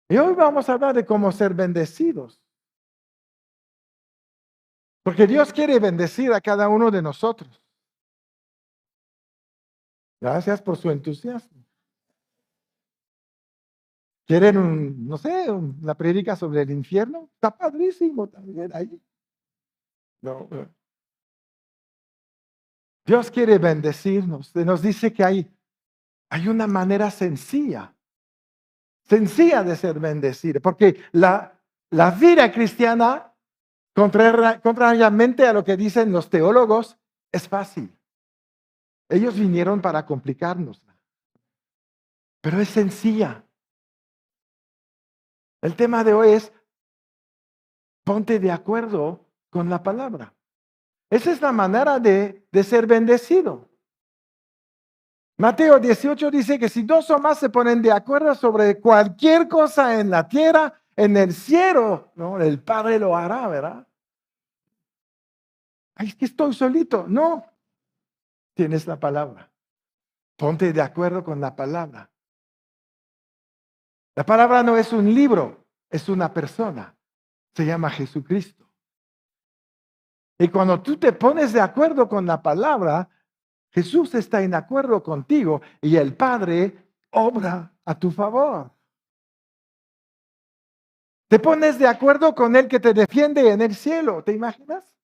Y hoy vamos a hablar de cómo ser bendecidos. Porque Dios quiere bendecir a cada uno de nosotros. Gracias por su entusiasmo. ¿Quieren no sé, una predica sobre el infierno? Está padrísimo también ahí. No. Dios quiere bendecirnos. Nos dice que hay una manera sencilla de ser bendecido. Porque la vida cristiana, contrariamente a lo que dicen los teólogos, es fácil. Ellos vinieron para complicarnos, pero es sencilla. El tema de hoy es ponte de acuerdo con la palabra. Esa es la manera de ser bendecido. Mateo 18 dice que si dos o más se ponen de acuerdo sobre cualquier cosa en la tierra, en el cielo, ¿no? El Padre lo hará, ¿verdad? Ay, es que estoy solito. No, tienes la palabra. Ponte de acuerdo con la palabra. La palabra no es un libro, es una persona. Se llama Jesucristo. Y cuando tú te pones de acuerdo con la palabra, Jesús está en acuerdo contigo y el Padre obra a tu favor. Te pones de acuerdo con el que te defiende en el cielo, ¿te imaginas?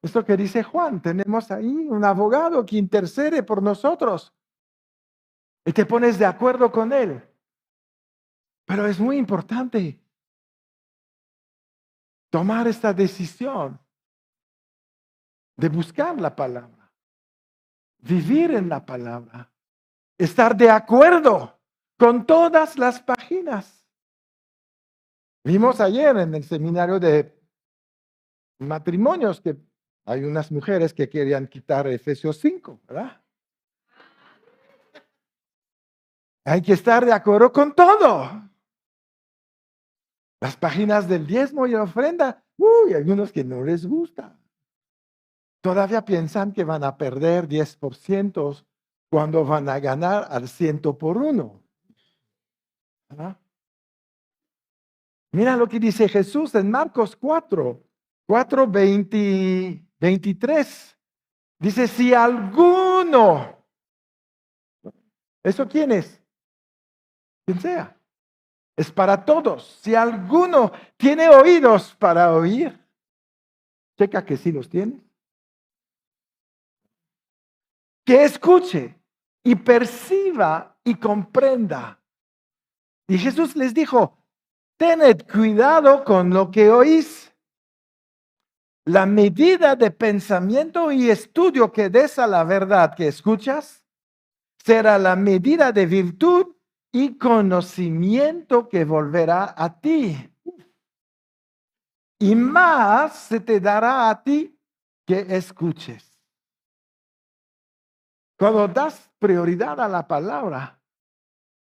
Esto que dice Juan, tenemos ahí un abogado que intercede por nosotros y te pones de acuerdo con él. Pero es muy importante tomar esta decisión de buscar la palabra, vivir en la palabra, estar de acuerdo con todas las páginas. Vimos ayer en el seminario de matrimonios que hay unas mujeres que querían quitar Efesios 5, ¿verdad? Hay que estar de acuerdo con todo. Las páginas del diezmo y la ofrenda, hay algunos que no les gusta. Todavía piensan que van a perder 10% cuando van a ganar al 100 por 1. ¿Verdad? Mira lo que dice Jesús en Marcos 23. Dice, si alguno, ¿eso quién es? Quien sea. Es para todos. Si alguno tiene oídos para oír, checa que sí los tiene. Que escuche y perciba y comprenda. Y Jesús les dijo, tened cuidado con lo que oís. La medida de pensamiento y estudio que des a la verdad que escuchas será la medida de virtud y conocimiento que volverá a ti. Y más se te dará a ti que escuches. Cuando das prioridad a la palabra,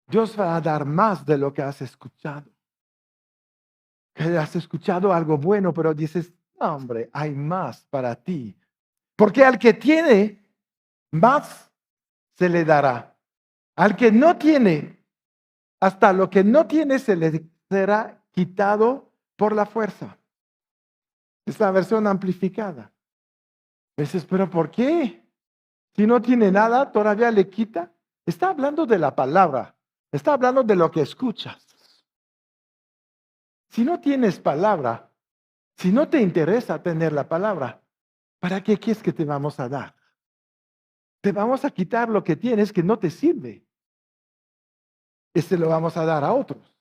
Dios va a dar más de lo que has escuchado. Que has escuchado algo bueno, pero dices, no, hombre, hay más para ti. Porque al que tiene, más se le dará. Al que no tiene, hasta lo que no tiene se le será quitado por la fuerza. Es la versión amplificada. Dices, pero ¿por qué? Si no tiene nada, todavía le quita. Está hablando de la palabra. Está hablando de lo que escuchas. Si no tienes palabra, si no te interesa tener la palabra, ¿para qué quieres que te vamos a dar? Te vamos a quitar lo que tienes que no te sirve. Lo vamos a dar a otros.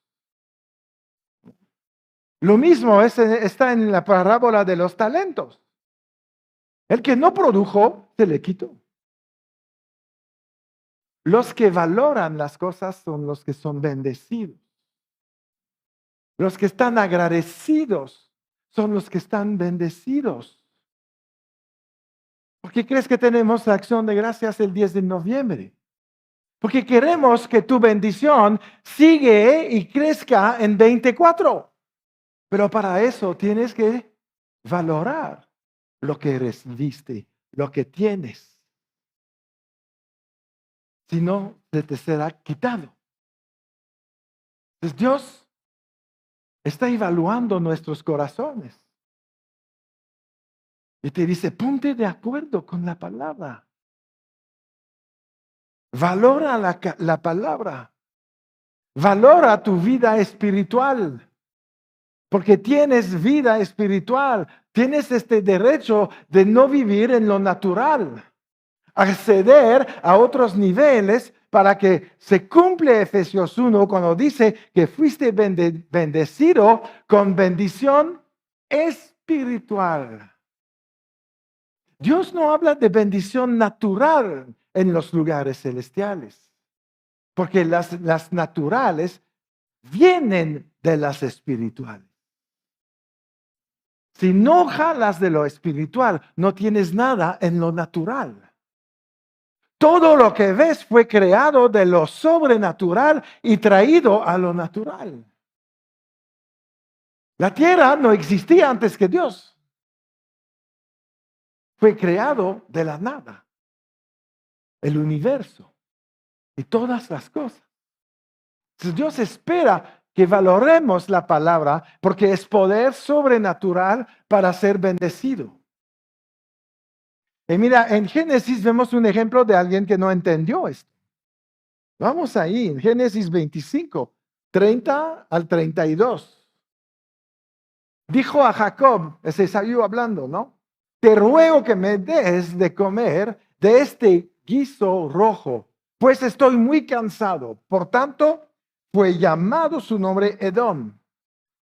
Lo mismo está en la parábola de los talentos. El que no produjo, se le quitó. Los que valoran las cosas son los que son bendecidos. Los que están agradecidos son los que están bendecidos. ¿Por qué crees que tenemos la acción de gracias el 10 de noviembre? Porque queremos que tu bendición sigue y crezca en 24. Pero para eso tienes que valorar lo que recibiste, lo que tienes. Si no, se te será quitado. Entonces Dios está evaluando nuestros corazones. Y te dice, ponte de acuerdo con la palabra. Valora la palabra. Valora tu vida espiritual. Porque tienes vida espiritual. Tienes este derecho de no vivir en lo natural. Acceder a otros niveles para que se cumple Efesios 1 cuando dice que fuiste bendecido con bendición espiritual. Dios no habla de bendición natural en los lugares celestiales, porque las naturales vienen de las espirituales. Si no jalas de lo espiritual, no tienes nada en lo natural. Todo lo que ves fue creado de lo sobrenatural y traído a lo natural. La tierra no existía antes que Dios. Fue creado de la nada. El universo y todas las cosas. Entonces Dios espera que valoremos la palabra porque es poder sobrenatural para ser bendecido. Y mira, en Génesis vemos un ejemplo de alguien que no entendió esto. Vamos ahí, en Génesis 25, 30 al 32. Dijo a Jacob, es Esaú hablando, ¿no? Te ruego que me des de comer de este guiso rojo, pues estoy muy cansado. Por tanto, fue llamado su nombre Edom.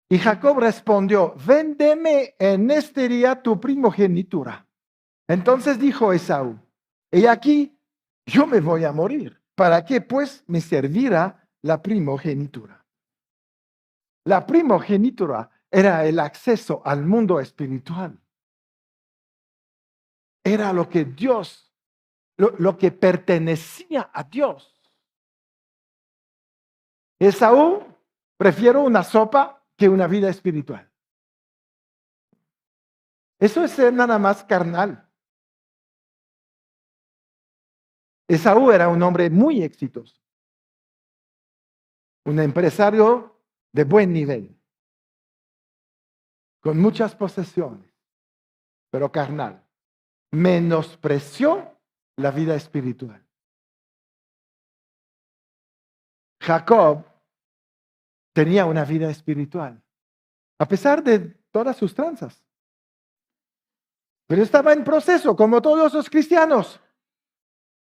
Y Jacob respondió, véndeme en este día tu primogenitura. Entonces dijo Esaú, he aquí, yo me voy a morir. ¿Para qué pues me servirá la primogenitura? La primogenitura era el acceso al mundo espiritual. Era lo que Dios, lo que pertenecía a Dios. Esaú prefiere una sopa que una vida espiritual. Eso es ser nada más carnal. Esaú era un hombre muy exitoso, un empresario de buen nivel, con muchas posesiones, pero carnal. Menospreció la vida espiritual. Jacob tenía una vida espiritual, a pesar de todas sus tranzas. Pero estaba en proceso, como todos los cristianos.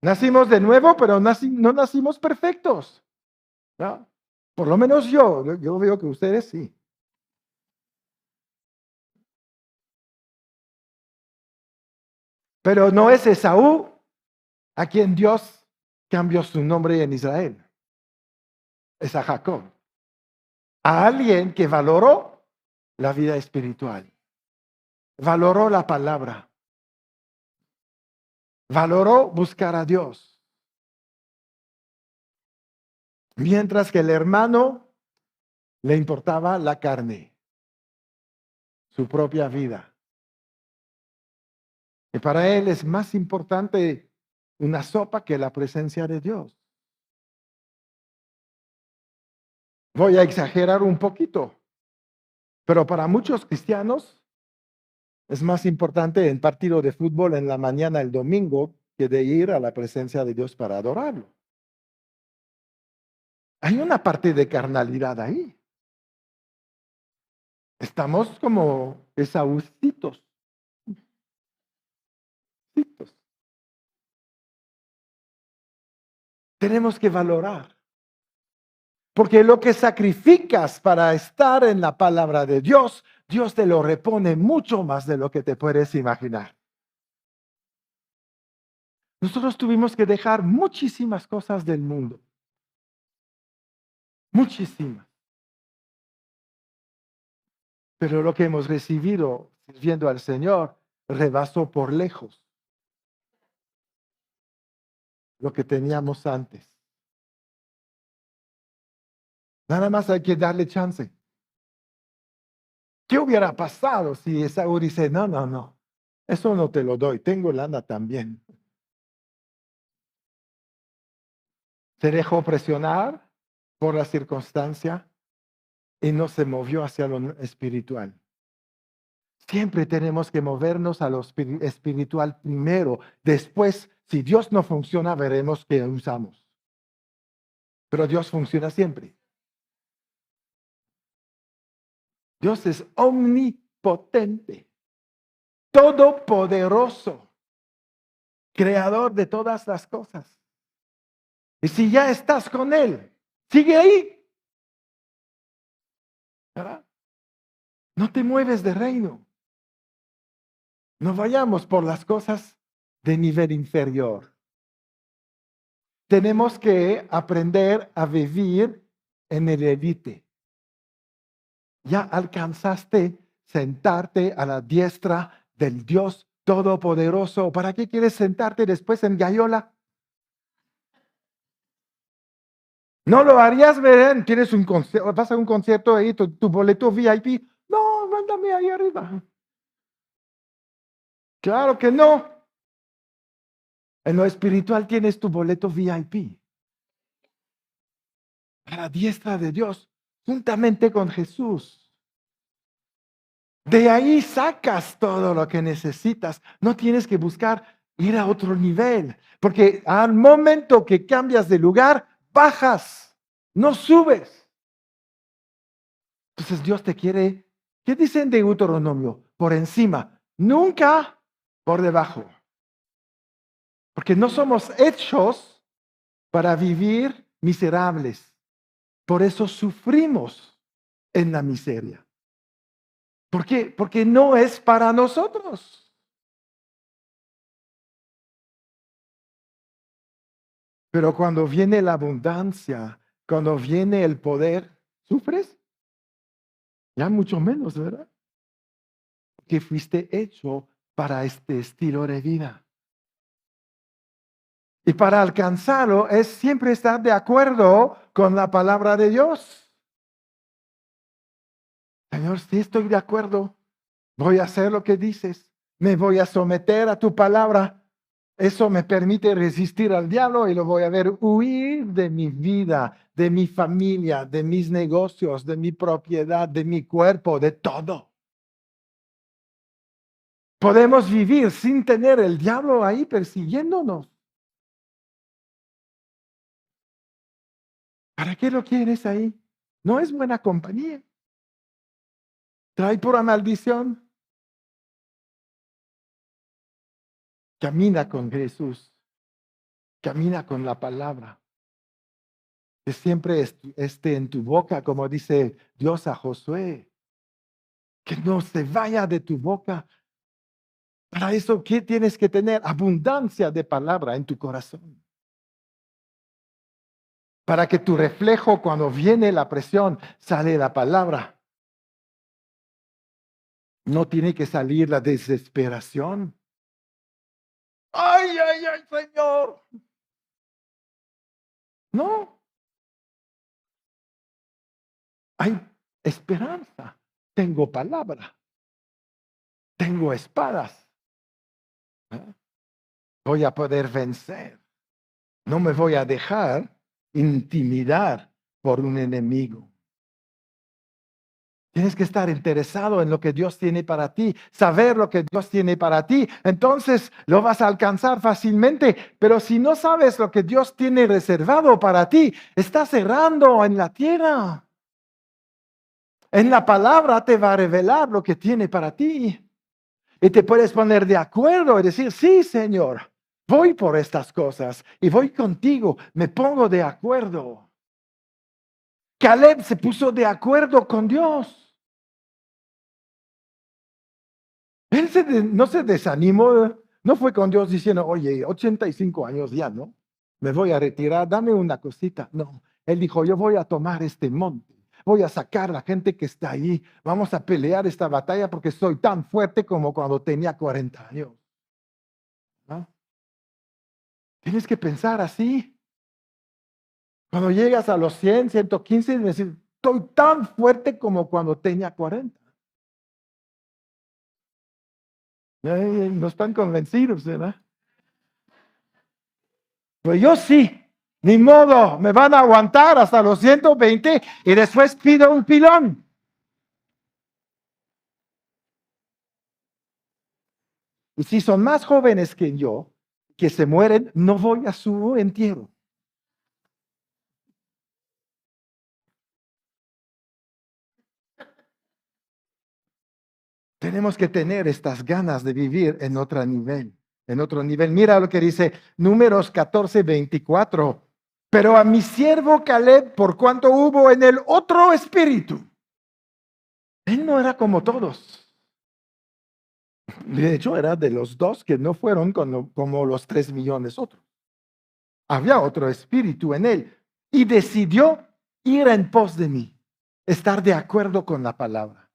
Nacimos de nuevo, pero no nacimos perfectos, ¿no? Por lo menos yo veo que ustedes sí. Pero no es Esaú a quien Dios cambió su nombre en Israel. Es a Jacob. A alguien que valoró la vida espiritual. Valoró la palabra. Valoró buscar a Dios. Mientras que el hermano le importaba la carne, su propia vida. Y para él es más importante una sopa que la presencia de Dios. Voy a exagerar un poquito, pero para muchos cristianos es más importante el partido de fútbol en la mañana el domingo que de ir a la presencia de Dios para adorarlo. Hay una parte de carnalidad ahí. Estamos como esaúcitos. Tenemos que valorar. Porque lo que sacrificas para estar en la palabra de Dios, Dios te lo repone mucho más de lo que te puedes imaginar. Nosotros tuvimos que dejar muchísimas cosas del mundo. Muchísimas. Pero lo que hemos recibido sirviendo al Señor rebasó por lejos lo que teníamos antes. Nada más hay que darle chance. ¿Qué hubiera pasado si Esaú dice, no, eso no te lo doy, tengo lana también? ¿Se dejó presionar por la circunstancia? y no se movió hacia lo espiritual. Siempre tenemos que movernos a lo espiritual primero. Después, si Dios no funciona, veremos qué usamos. Pero Dios funciona siempre. Dios es omnipotente, todopoderoso, creador de todas las cosas. Y si ya estás con Él, sigue ahí. ¿Verdad? No te mueves de reino. No vayamos por las cosas de nivel inferior. Tenemos que aprender a vivir en el élite. Ya alcanzaste sentarte a la diestra del Dios Todopoderoso. ¿Para qué quieres sentarte después en Gayola? No lo harías, ver. Tienes un concierto, vas a un concierto ahí, tu boleto VIP. No, mándame ahí arriba. Claro que no. En lo espiritual tienes tu boleto VIP. A la diestra de Dios, juntamente con Jesús. De ahí sacas todo lo que necesitas. No tienes que buscar ir a otro nivel, porque al momento que cambias de lugar, bajas, no subes. Entonces Dios te quiere, ¿qué dicen de Deuteronomio? Por encima, nunca por debajo. Porque no somos hechos para vivir miserables. Por eso sufrimos en la miseria. ¿Por qué? Porque no es para nosotros. Pero cuando viene la abundancia, cuando viene el poder, ¿sufres? Ya mucho menos, ¿verdad? Que fuiste hecho para este estilo de vida. Y para alcanzarlo es siempre estar de acuerdo con la palabra de Dios. Señor, sí estoy de acuerdo. Voy a hacer lo que dices. Me voy a someter a tu palabra. Eso me permite resistir al diablo y lo voy a ver huir de mi vida, de mi familia, de mis negocios, de mi propiedad, de mi cuerpo, de todo. Podemos vivir sin tener el diablo ahí persiguiéndonos. ¿Para qué lo quieres ahí? No es buena compañía. Trae pura maldición. Camina con Jesús. Camina con la palabra. Que siempre esté en tu boca, como dice Dios a Josué. Que no se vaya de tu boca. Para eso, ¿qué tienes que tener? Abundancia de palabra en tu corazón. Para que tu reflejo, cuando viene la presión, sale la palabra. No tiene que salir la desesperación. Ay, ay, ay, Señor. No, hay esperanza. Tengo palabra. Tengo espadas. ¿Eh? Voy a poder vencer. No me voy a dejar intimidar por un enemigo. Tienes que estar interesado en lo que Dios tiene para ti, saber lo que Dios tiene para ti. Entonces lo vas a alcanzar fácilmente. Pero si no sabes lo que Dios tiene reservado para ti, estás errando en la tierra. En la palabra te va a revelar lo que tiene para ti. Y te puedes poner de acuerdo y decir, sí, Señor, voy por estas cosas y voy contigo, me pongo de acuerdo. Caleb se puso de acuerdo con Dios. Él no se desanimó, no fue con Dios diciendo, oye, 85 años ya, ¿no? Me voy a retirar, dame una cosita. No, él dijo, yo voy a tomar este monte, voy a sacar a la gente que está ahí, vamos a pelear esta batalla porque soy tan fuerte como cuando tenía 40 años. ¿No? Tienes que pensar así. Cuando llegas a los 100, 115, decir, estoy tan fuerte como cuando tenía 40. No están convencidos, ¿verdad? Pues yo sí. Ni modo, me van a aguantar hasta los 120 y después pido un pilón. Y si son más jóvenes que yo, que se mueren, no voy a su entierro. Tenemos que tener estas ganas de vivir en otro nivel, en otro nivel. Mira lo que dice Números 14:24. Pero a mi siervo Caleb, por cuanto hubo en él otro espíritu. Él no era como todos. De hecho, era de los dos que no fueron como los 3 millones otros. Había otro espíritu en él y decidió ir en pos de mí, estar de acuerdo con la palabra.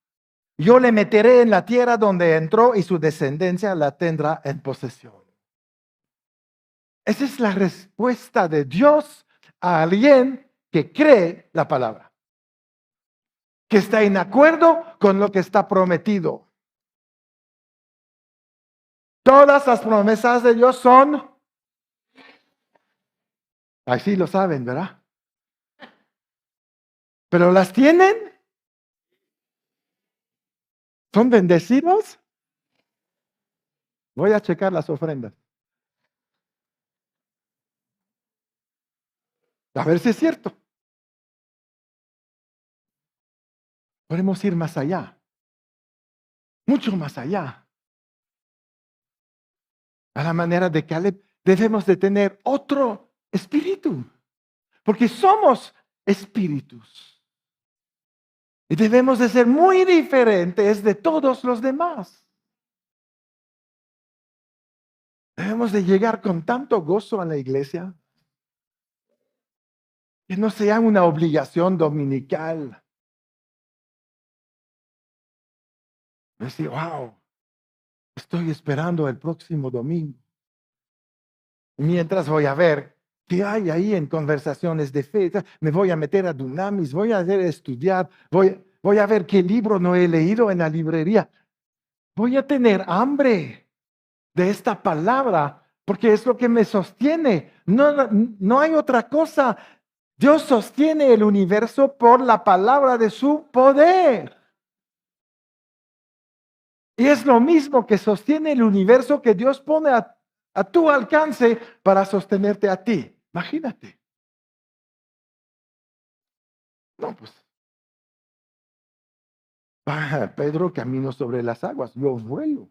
Yo le meteré en la tierra donde entró y su descendencia la tendrá en posesión. Esa es la respuesta de Dios a alguien que cree la palabra, que está en acuerdo con lo que está prometido. Todas las promesas de Dios son, así lo saben, ¿verdad? Pero las tienen, son bendecidos. Voy a checar las ofrendas. A ver si es cierto. Podemos ir más allá, mucho más allá. A la manera de Caleb, debemos de tener otro espíritu, porque somos espíritus. Y debemos de ser muy diferentes de todos los demás. Debemos de llegar con tanto gozo a la iglesia, que no sea una obligación dominical. Decir, wow, estoy esperando el próximo domingo. Mientras voy a ver qué hay ahí en conversaciones de fe. Me voy a meter a Dunamis, voy a hacer estudiar, voy a ver qué libro no he leído en la librería. Voy a tener hambre de esta palabra, porque es lo que me sostiene. No hay otra cosa. Dios sostiene el universo por la palabra de su poder. Y es lo mismo que sostiene el universo que Dios pone a tu alcance para sostenerte a ti. Imagínate. No, pues, Pedro camino sobre las aguas, yo vuelo.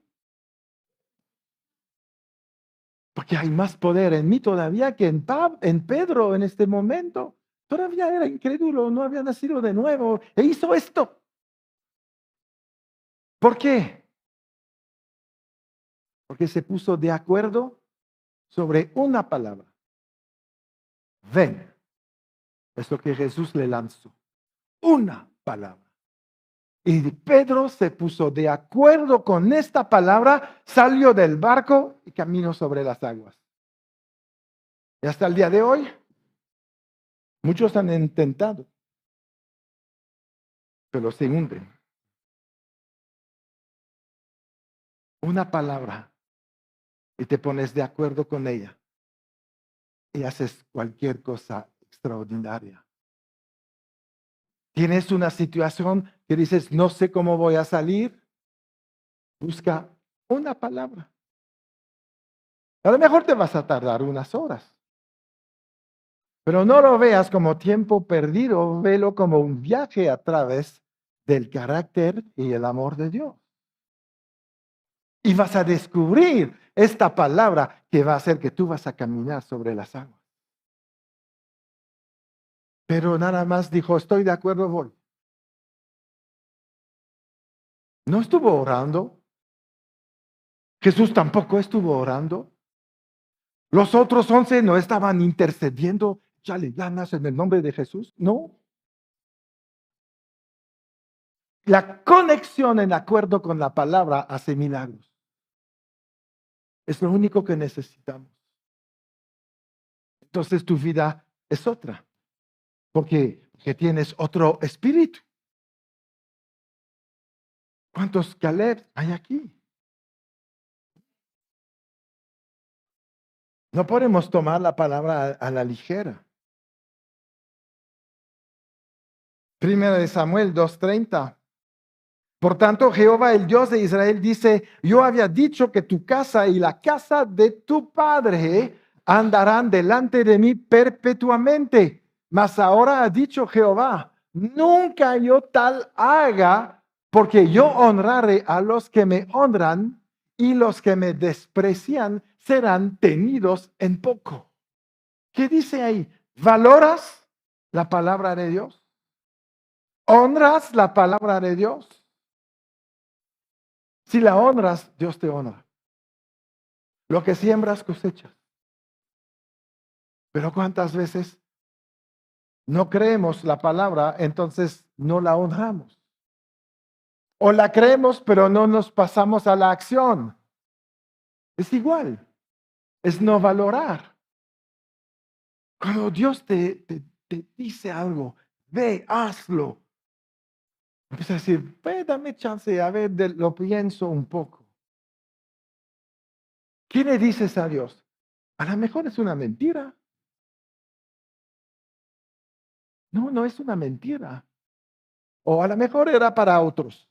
Porque hay más poder en mí todavía que en Pedro en este momento. Todavía era incrédulo, no había nacido de nuevo e hizo esto. ¿Por qué? Porque se puso de acuerdo sobre una palabra. Ven. Es lo que Jesús le lanzó. Una palabra. Y Pedro se puso de acuerdo con esta palabra, salió del barco y caminó sobre las aguas. Y hasta el día de hoy, muchos han intentado, pero se hunden. Una palabra y te pones de acuerdo con ella y haces cualquier cosa extraordinaria. Tienes una situación que dices, no sé cómo voy a salir. Busca una palabra. A lo mejor te vas a tardar unas horas, pero no lo veas como tiempo perdido, velo como un viaje a través del carácter y el amor de Dios. Y vas a descubrir esta palabra que va a hacer que tú vas a caminar sobre las aguas. Pero nada más dijo, estoy de acuerdo, voy. No estuvo orando. Jesús tampoco estuvo orando. Los otros 11 no estaban intercediendo. Échale ganas en el nombre de Jesús. No. La conexión en acuerdo con la palabra hace milagros. Es lo único que necesitamos. Entonces tu vida es otra. Porque tienes otro espíritu. ¿Cuántos Caleb hay aquí? No podemos tomar la palabra a la ligera. Primera de Samuel 2:30. Por tanto, Jehová, el Dios de Israel, dice, yo había dicho que tu casa y la casa de tu padre andarán delante de mí perpetuamente. Mas ahora ha dicho Jehová, nunca yo tal haga, porque yo honraré a los que me honran y los que me desprecian serán tenidos en poco. ¿Qué dice ahí? ¿Valoras la palabra de Dios? ¿Honras la palabra de Dios? Si la honras, Dios te honra. Lo que siembras, cosechas. Pero ¿cuántas veces no creemos la palabra, entonces no la honramos? O la creemos, pero no nos pasamos a la acción. Es igual, es no valorar. Cuando Dios te dice algo, ve, hazlo. Empieza a decir, ve, dame chance, a ver, lo pienso un poco. ¿Qué le dices a Dios? A lo mejor es una mentira. No, no es una mentira. O a lo mejor era para otros.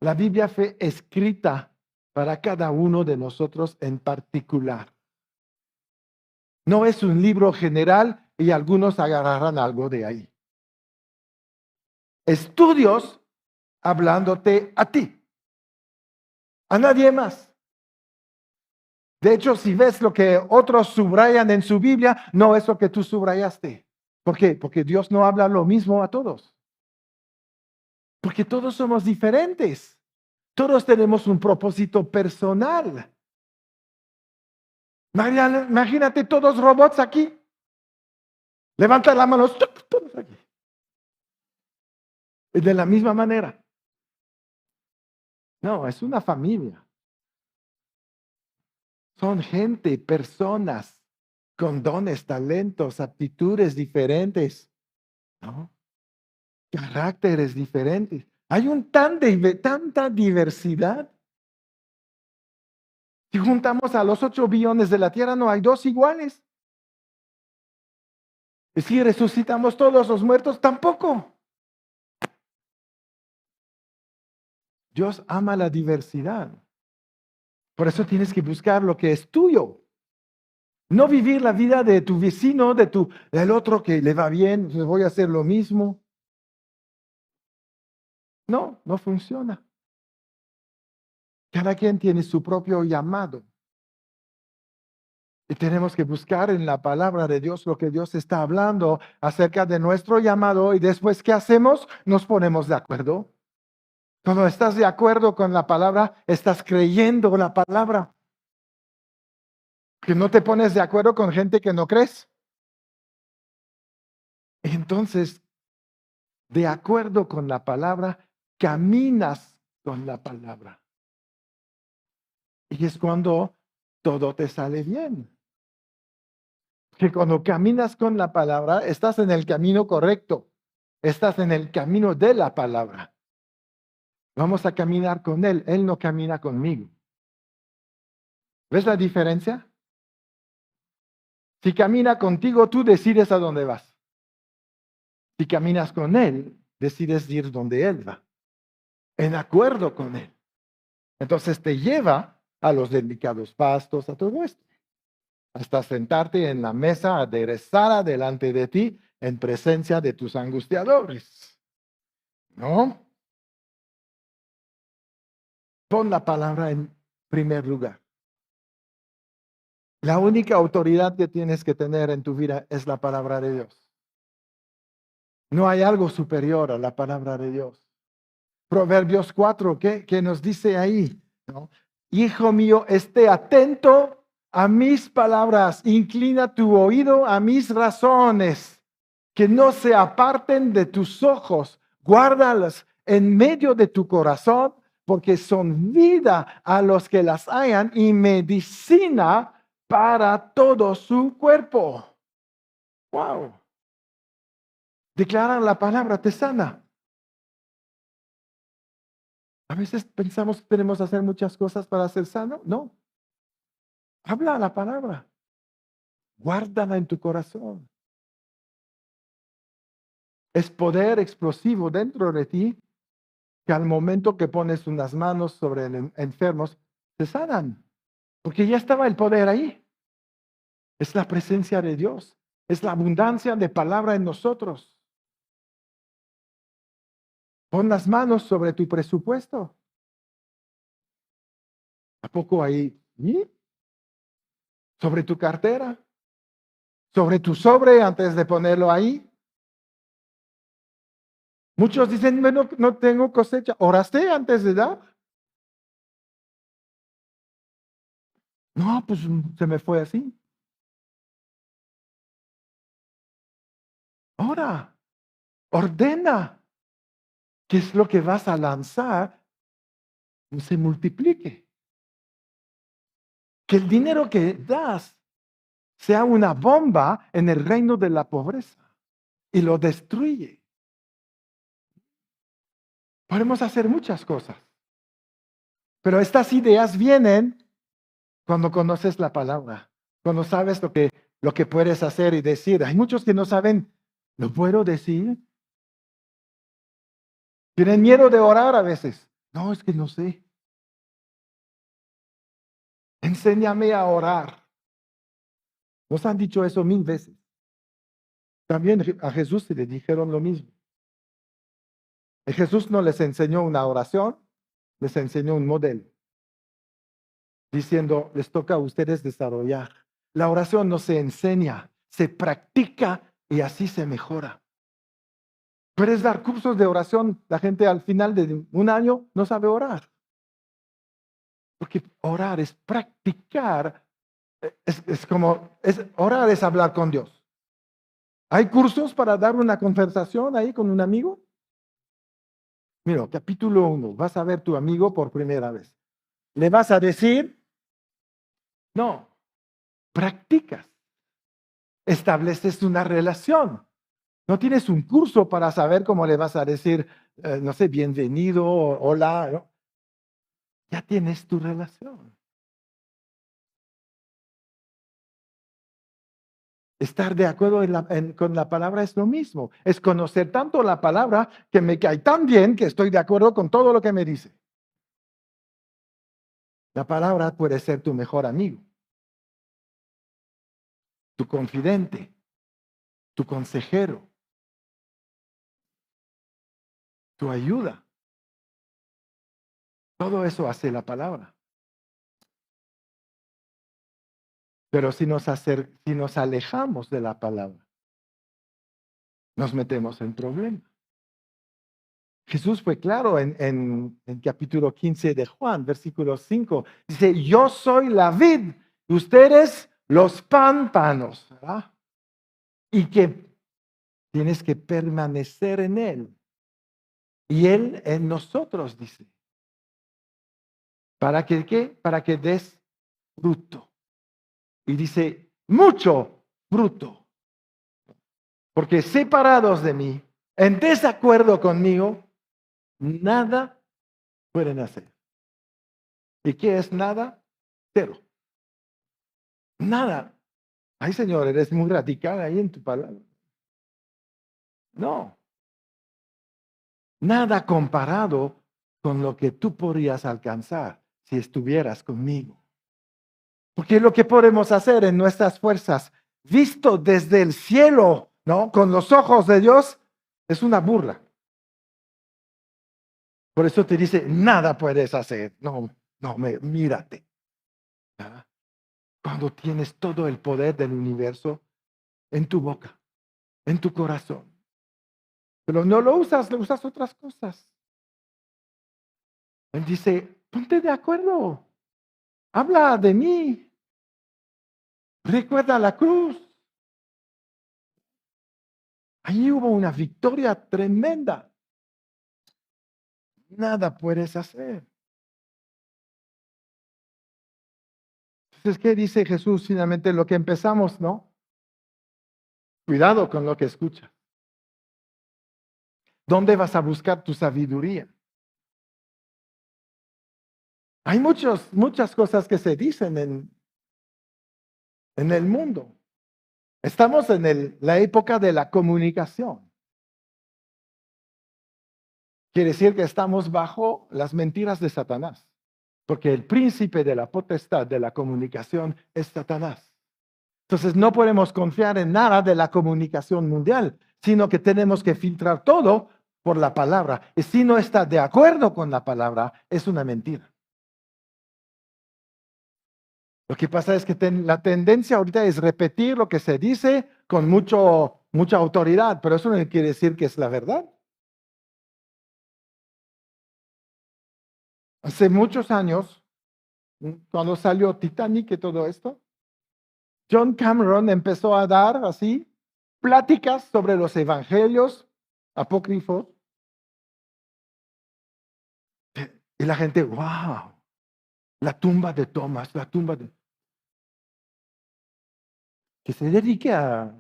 La Biblia fue escrita para cada uno de nosotros en particular. No es un libro general y algunos agarrarán algo de ahí. Estudios hablándote a ti, a nadie más. De hecho, si ves lo que otros subrayan en su Biblia, no es lo que tú subrayaste. ¿Por qué? Porque Dios no habla lo mismo a todos. Porque todos somos diferentes. Todos tenemos un propósito personal. Imagínate todos robots aquí. Levanta la mano, todos aquí. De la misma manera. No, es una familia. Son gente, personas con dones, talentos, aptitudes diferentes, ¿no? Caracteres diferentes. Hay tanta diversidad. Si juntamos a los 8 billones de la tierra, no hay dos iguales. Y si resucitamos todos los muertos, tampoco. Dios ama la diversidad. Por eso tienes que buscar lo que es tuyo. No vivir la vida de tu vecino, del otro que le va bien, pues voy a hacer lo mismo. No, no funciona. Cada quien tiene su propio llamado. Y tenemos que buscar en la palabra de Dios lo que Dios está hablando acerca de nuestro llamado y después, ¿qué hacemos? Nos ponemos de acuerdo. Cuando estás de acuerdo con la palabra, estás creyendo la palabra. Que no te pones de acuerdo con gente que no crees. Entonces, de acuerdo con la palabra, caminas con la palabra. Y es cuando todo te sale bien. Que cuando caminas con la palabra, estás en el camino correcto. Estás en el camino de la palabra. Vamos a caminar con Él. Él no camina conmigo. ¿Ves la diferencia? Si camina contigo, tú decides a dónde vas. Si caminas con Él, decides ir donde Él va. En acuerdo con Él. Entonces te lleva a los delicados pastos, a todo esto. Hasta sentarte en la mesa aderezada delante de ti en presencia de tus angustiadores. ¿No? Pon la palabra en primer lugar. La única autoridad que tienes que tener en tu vida es la palabra de Dios. No hay algo superior a la palabra de Dios. Proverbios 4, ¿qué nos dice ahí? ¿No? Hijo mío, esté atento a mis palabras, inclina tu oído a mis razones, que no se aparten de tus ojos, guárdalas en medio de tu corazón, porque son vida a los que las hayan y medicina para todo su cuerpo. Wow. Declarar la palabra te sana. A veces pensamos que tenemos que hacer muchas cosas para ser sano. No. Habla la palabra. Guárdala en tu corazón. Es poder explosivo dentro de ti que al momento que pones unas manos sobre enfermos, se sanan. Porque ya estaba el poder ahí. Es la presencia de Dios. Es la abundancia de palabra en nosotros. Pon las manos sobre tu presupuesto. ¿A poco ahí? ¿Y? Sobre tu cartera. Sobre tu sobre antes de ponerlo ahí. Muchos dicen, bueno, no tengo cosecha. ¿Oraste antes de dar? No, pues se me fue así. Ora, ordena. ¿Qué es lo que vas a lanzar? Se multiplique. Que el dinero que das sea una bomba en el reino de la pobreza y lo destruye. Podemos hacer muchas cosas, pero estas ideas vienen cuando conoces la palabra, cuando sabes lo que puedes hacer y decir. Hay muchos que no saben, ¿lo puedo decir? Tienen miedo de orar a veces. No, es que no sé. Enséñame a orar. Nos han dicho eso 1000 veces. También a Jesús se le dijeron lo mismo. Y Jesús no les enseñó una oración, les enseñó un modelo, diciendo, les toca a ustedes desarrollar. La oración no se enseña, se practica y así se mejora. Puedes dar cursos de oración, la gente al final de un año no sabe orar. Porque orar es practicar, orar es hablar con Dios. ¿Hay cursos para dar una conversación ahí con un amigo? Mira, capítulo 1, vas a ver tu amigo por primera vez. ¿Le vas a decir? No, practicas. Estableces una relación. No tienes un curso para saber cómo le vas a decir, no sé, bienvenido, hola. ¿No? Ya tienes tu relación. Estar de acuerdo con la palabra es lo mismo. Es conocer tanto la palabra que me cae tan bien que estoy de acuerdo con todo lo que me dice. La palabra puede ser tu mejor amigo, tu confidente, tu consejero, tu ayuda. Todo eso hace la palabra. Pero si nos alejamos de la palabra, nos metemos en problemas. Jesús fue claro en capítulo 15 de Juan, versículo 5. Dice, yo soy la vid, ustedes los pámpanos, ¿verdad? Y que tienes que permanecer en él. Y él en nosotros, dice. ¿Para que qué? Para que des fruto. Y dice, mucho fruto. Porque separados de mí, en desacuerdo conmigo, nada pueden hacer. ¿Y qué es nada? Cero. Nada. Ay, Señor, eres muy radical ahí en tu palabra. No. Nada comparado con lo que tú podrías alcanzar si estuvieras conmigo. Porque lo que podemos hacer en nuestras fuerzas, visto desde el cielo, ¿no? Con los ojos de Dios, es una burla. Por eso te dice, nada puedes hacer. No, no, mírate. ¿Ah? Cuando tienes todo el poder del universo en tu boca, en tu corazón. Pero no lo usas, le usas otras cosas. Él dice, ponte de acuerdo. Habla de mí. Recuerda la cruz. Allí hubo una victoria tremenda. Nada puedes hacer. Entonces, ¿qué dice Jesús finalmente? Lo que empezamos, ¿no? Cuidado con lo que escuchas. ¿Dónde vas a buscar tu sabiduría? Hay muchas cosas que se dicen en el mundo. Estamos en la época de la comunicación. quiere decir que estamos bajo las mentiras de Satanás. Porque el príncipe de la potestad de la comunicación es Satanás. Entonces no podemos confiar en nada de la comunicación mundial, sino que tenemos que filtrar todo por la palabra. Y si no está de acuerdo con la palabra, es una mentira. Lo que pasa es que la tendencia ahorita es repetir lo que se dice con mucha autoridad, pero eso no quiere decir que es la verdad. Hace muchos años, cuando salió Titanic y todo esto, John Cameron empezó a dar así pláticas sobre los evangelios apócrifos. Y la gente, wow, la tumba de Tomás, la tumba de... Que se dedique a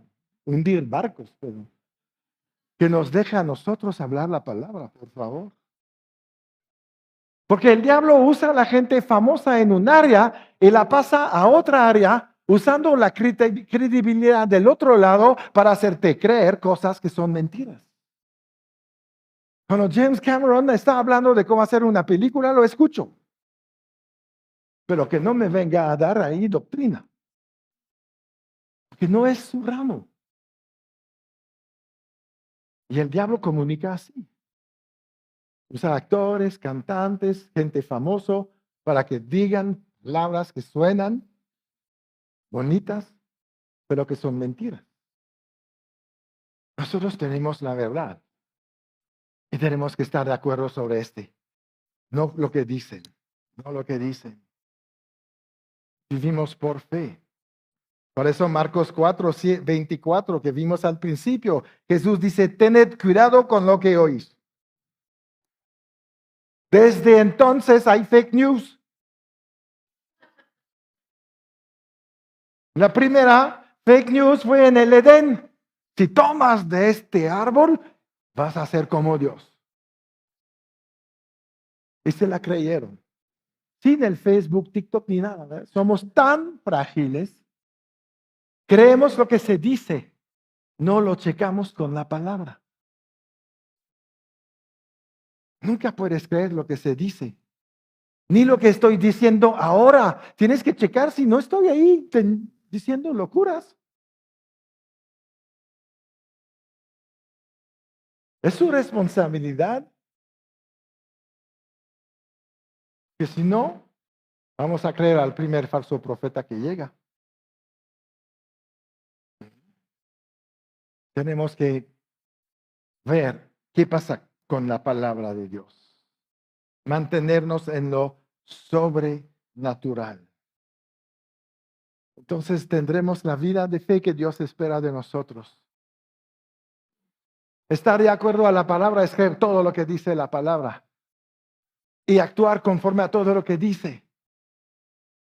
hundir barcos, pero que nos deje a nosotros hablar la palabra, por favor. Porque el diablo usa a la gente famosa en un área y la pasa a otra área usando la credibilidad del otro lado para hacerte creer cosas que son mentiras. Cuando James Cameron está hablando de cómo hacer una película, lo escucho. Pero que no me venga a dar ahí doctrina. Porque no es su ramo. Y el diablo comunica así. Usa actores, cantantes, gente famoso para que digan palabras que suenan bonitas, pero que son mentiras. Nosotros tenemos la verdad y tenemos que estar de acuerdo sobre no lo que dicen, no lo que dicen. Vivimos por fe. Por eso Marcos 4:24 que vimos al principio, Jesús dice, tened cuidado con lo que oís. Desde entonces hay fake news. La primera fake news fue en el Edén. Si tomas de este árbol, vas a ser como Dios. Y se la creyeron. Sin el Facebook, TikTok ni nada. ¿Verdad? Somos tan frágiles. Creemos lo que se dice. No lo checamos con la palabra. Nunca puedes creer lo que se dice. Ni lo que estoy diciendo ahora. Tienes que checar si no estoy ahí diciendo locuras. Es su responsabilidad. Que si no, vamos a creer al primer falso profeta que llega. Tenemos que ver qué pasa con la palabra de Dios. Mantenernos en lo sobrenatural. Entonces tendremos la vida de fe que Dios espera de nosotros. Estar de acuerdo a la palabra es creer todo lo que dice la palabra y actuar conforme a todo lo que dice.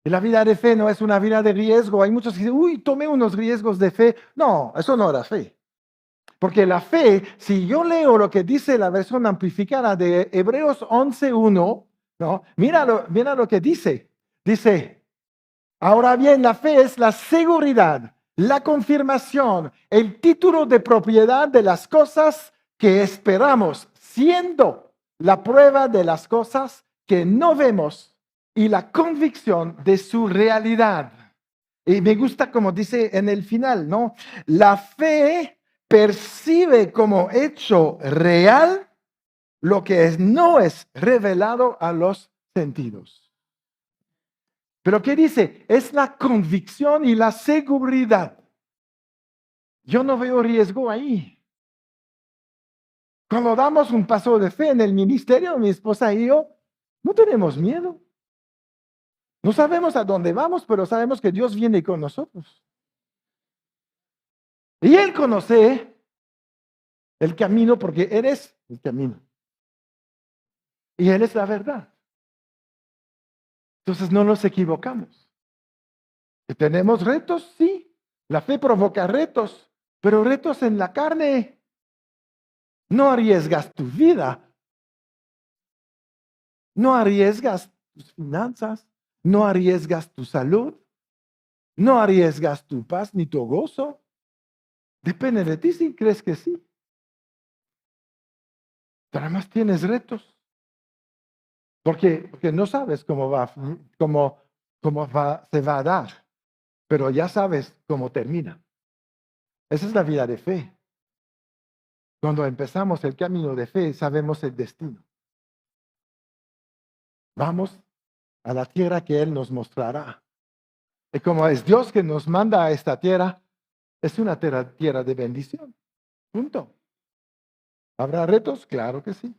Y la vida de fe no es una vida de riesgo. Hay muchos que dicen, uy, tomé unos riesgos de fe. No, eso no era fe. Porque la fe, si yo leo lo que dice la versión amplificada de Hebreos 11:1, ¿no? Mira lo que dice. Dice, ahora bien, la fe es la seguridad, la confirmación, el título de propiedad de las cosas que esperamos, siendo la prueba de las cosas que no vemos y la convicción de su realidad. Y me gusta como dice en el final, ¿no? La fe percibe como hecho real lo que no es revelado a los sentidos. Pero ¿qué dice? Es la convicción y la seguridad. Yo no veo riesgo ahí. Cuando damos un paso de fe en el ministerio, mi esposa y yo, no tenemos miedo. No sabemos a dónde vamos, pero sabemos que Dios viene con nosotros. Y Él conoce el camino porque Él es el camino. Y Él es la verdad. Entonces no nos equivocamos. ¿Que tenemos retos? Sí. La fe provoca retos, pero retos en la carne. No arriesgas tu vida. No arriesgas tus finanzas. No arriesgas tu salud. No arriesgas tu paz ni tu gozo. Depende de ti si crees que sí. pero además tienes retos. Porque no sabes se va a dar, pero ya sabes cómo termina. Esa es la vida de fe. Cuando empezamos el camino de fe, sabemos el destino. Vamos a la tierra que Él nos mostrará. Y como es Dios que nos manda a esta tierra, es una tierra de bendición. Punto. ¿Habrá retos? Claro que sí.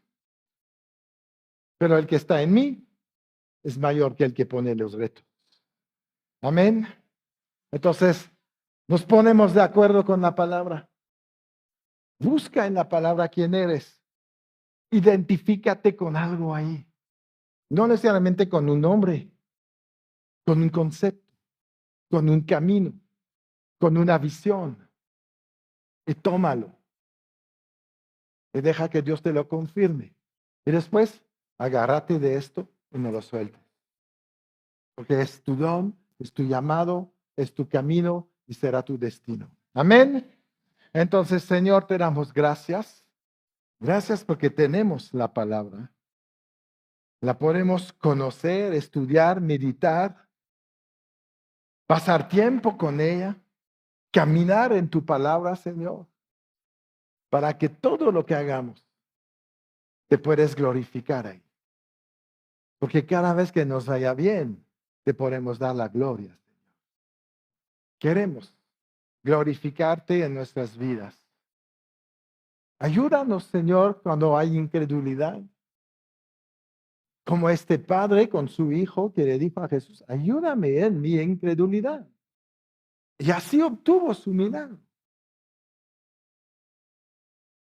Pero el que está en mí es mayor que el que pone los retos. Amén. Entonces, nos ponemos de acuerdo con la palabra. Busca en la palabra quién eres. Identifícate con algo ahí. No necesariamente con un nombre, con un concepto, con un camino, con una visión. Y tómalo. Y deja que Dios te lo confirme. Y después, agárrate de esto y no lo sueltes. Porque es tu don, es tu llamado, es tu camino y será tu destino. Amén. Entonces, Señor, te damos gracias. Gracias porque tenemos la palabra. La podemos conocer, estudiar, meditar, pasar tiempo con ella, caminar en tu palabra, Señor, para que todo lo que hagamos te puedes glorificar ahí. Porque cada vez que nos vaya bien, te podemos dar la gloria, Señor. Queremos glorificarte en nuestras vidas. Ayúdanos, Señor, cuando hay incredulidad. Como este padre con su hijo que le dijo a Jesús, ayúdame en mi incredulidad. Y así obtuvo su milagro.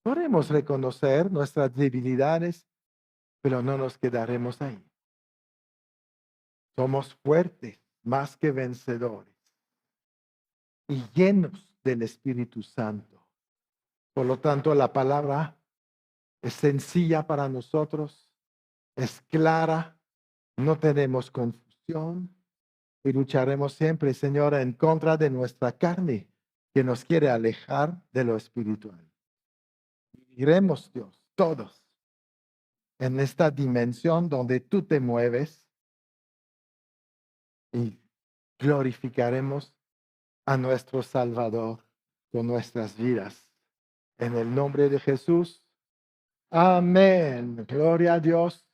Podemos reconocer nuestras debilidades, pero no nos quedaremos ahí. Somos fuertes, más que vencedores, y llenos del Espíritu Santo. Por lo tanto, la palabra es sencilla para nosotros, es clara, no tenemos confusión y lucharemos siempre, Señor, en contra de nuestra carne que nos quiere alejar de lo espiritual. Iremos, Dios, todos en esta dimensión donde tú te mueves y glorificaremos a nuestro Salvador con nuestras vidas. En el nombre de Jesús. Amén. Gloria a Dios.